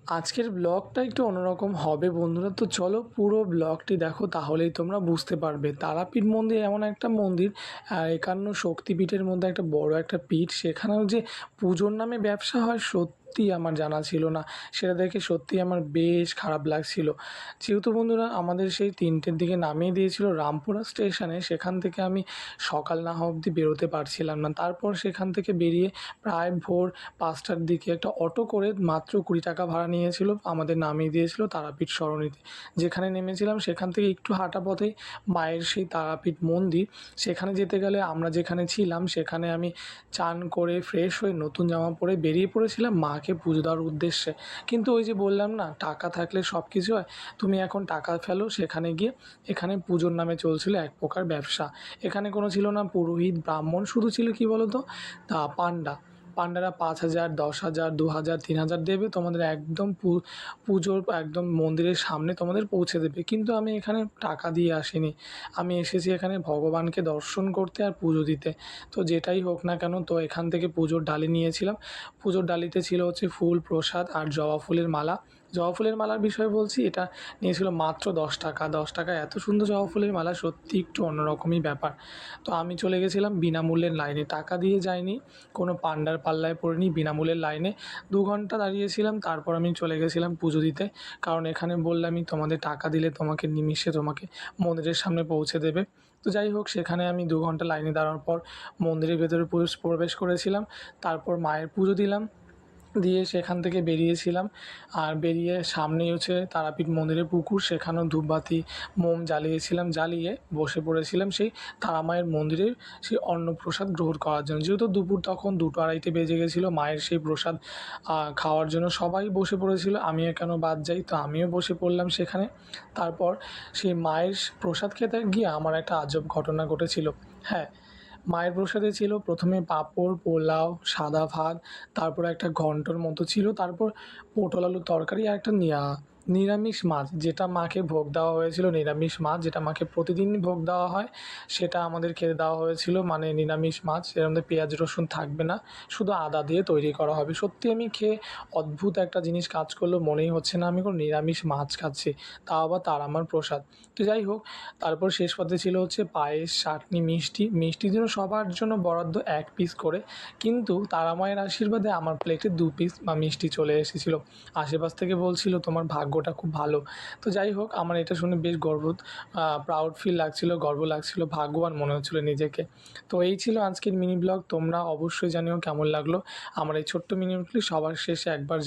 আজকের ব্লগটা একটু অন্যরকম হবে বন্ধুরা। তো চলো পুরো ব্লগটি দেখো, তাহলেই তোমরা বুঝতে পারবে। তারাপীঠ মন্দির এমন একটা মন্দির, ৫১ শক্তিপীঠের মধ্যে একটা বড় একটা পীঠ। সেখানেও যে পুজোর নামে ব্যবসা হয় সত্যিই আমার জানা ছিল না। সেটা দেখে সত্যিই আমার বেশ খারাপ লাগছিল। যেহেতু বন্ধুরা আমাদের সেই ৩টের দিকে নামিয়ে দিয়েছিল রামপুরা স্টেশনে, সেখান থেকে আমি সকাল না হওয়া অবধি বেরোতে পারছিলাম না। তারপর সেখান থেকে বেরিয়ে প্রায় ভোর ৫টার দিকে একটা অটো করে মাত্র ২০ টাকা ভাড়া নিয়েছিল, আমাদের নামিয়ে দিয়েছিল তারাপীঠ সরণিতে। যেখানে নেমেছিলাম সেখান থেকে একটু হাঁটা পথেই মায়ের সেই তারাপীঠ মন্দির। সেখানে যেতে গেলে আমরা যেখানে ছিলাম সেখানে আমি চান করে ফ্রেশ হয়ে নতুন জামা পরে বেরিয়ে পড়েছিলাম মাকে পুজো দেওয়ার উদ্দেশ্যে। কিন্তু ওই যে বললাম না, টাকা থাকলে সব কিছু হয়। তুমি এখন টাকা ফেলো সেখানে গিয়ে। এখানে পুজোর নামে চলছিল এক প্রকার ব্যবসা। এখানে কোনো ছিল না পুরোহিত ব্রাহ্মণ, শুধু ছিল কি বলো তো, পান্ডা। পান্ডারা ৫,০০০, ১০,০০০, ২,০০০, ৩,০০০ দেবে তোমাদের, একদম পুজোর একদম মন্দিরের সামনে তোমাদের পৌঁছে দেবে। কিন্তু আমি এখানে টাকা দিয়ে আসিনি, আমি এসেছি এখানে ভগবানকে দর্শন করতে আর পুজো দিতে। তো যেটাই হোক না কেন, তো এখান থেকে পুজোর ডালি নিয়েছিলাম। পুজোর ডালিতে ছিল হচ্ছে ফুল প্রসাদ আর জবা ফুলের মালা। জবা ফুলের মালার বিষয়ে বলছি, এটা নিয়েছিল মাত্র ১০ টাকা। ১০ টাকায় এত সুন্দর জবা ফুলের মালা, সত্যি একটু অন্যরকমই ব্যাপার। তো আমি চলে গেছিলাম বিনামূল্যের লাইনে, টাকা দিয়ে যাইনি, কোনো পান্ডার পাল্লায় পড়িনি, বিনামূল্যের লাইনে ২ ঘন্টা দাঁড়িয়েছিলাম। তারপর আমি চলে গেছিলাম পুজো দিতে। কারণ এখানে বললামই তোমাদের, টাকা দিলে তোমাকে নিমিষে তোমাকে মন্দিরের সামনে পৌঁছে দেবে। তো যাই হোক, সেখানে আমি ২ ঘন্টা লাইনে দাঁড়ানোর পর মন্দিরের ভেতরে প্রবেশ করেছিলাম। তারপর মায়ের পুজো দিলাম, দিয়ে সেখান থেকে বেরিয়েছিলাম। আর বেরিয়ে সামনেই হচ্ছে তারাপীঠ মন্দিরের পুকুর, সেখানেও ধূপবাতি মোম জ্বালিয়েছিলাম, জ্বালিয়ে বসে পড়েছিলাম সেই তারা মায়ের মন্দিরের সেই অন্নপ্রসাদ গ্রহণ করার জন্য। যেহেতু দুপুর তখন ২টো ২:৩০ বেজে গেছিলো, মায়ের সেই প্রসাদ খাওয়ার জন্য সবাই বসে পড়েছিল, আমিও কেন বাদ যাই, তো আমিও বসে পড়লাম সেখানে। তারপর সেই মায়ের প্রসাদ খেতে গিয়ে আমার একটা আজব ঘটনা ঘটেছিল। হ্যাঁ, মায়ের প্রসাদে ছিল প্রথমে পাঁপড়, পোলাও, সাদা ভাত, তারপর একটা ঘন্টর মতো ছিল, তারপর পটল আলুর তরকারি আর একটা নিরামিষ মাছ, যেটা মাকে ভোগ দেওয়া হয়েছিল। নিরামিষ মাছ যেটা মাকে প্রতিদিনই ভোগ দেওয়া হয়, সেটা আমাদের খেতে দেওয়া হয়েছিল। মানে নিরামিষ মাছ, এর মধ্যে পেঁয়াজ রসুন থাকবে না, শুধু আদা দিয়ে তৈরি করা হবে। সত্যি আমি খেয়ে অদ্ভুত একটা জিনিস কাজ করলো, মনেই হচ্ছে না আমি কোনো নিরামিষ মাছ খাচ্ছি, তাও আবার তারা আমার প্রসাদ। তো যাই হোক, তারপর শেষ পাতে ছিল হচ্ছে পায়েস, চাটনি, মিষ্টি। মিষ্টির জন্য সবার জন্য বরাদ্দ ১ পিস করে, কিন্তু তারা মায়ের আশীর্বাদে আমার প্লেটে ২ পিস মিষ্টি চলে এসেছিলো। আশেপাশ থেকে বলছিল তোমার ভাগ্যটা খুব ভালো। তো যাই হোক, আমার এটা শুনে বেশ প্রাউড ফিল লাগছিল, গর্ব লাগছিল, ভাগ্যবান মনে হচ্ছিলো নিজেকে। তো এই ছিল আজকের মিনি ব্লগ। তোমরা অবশ্যই জানিও কেমন লাগলো আমার এই ছোট্ট মিনি ব্লগটি। সবার শেষে একবার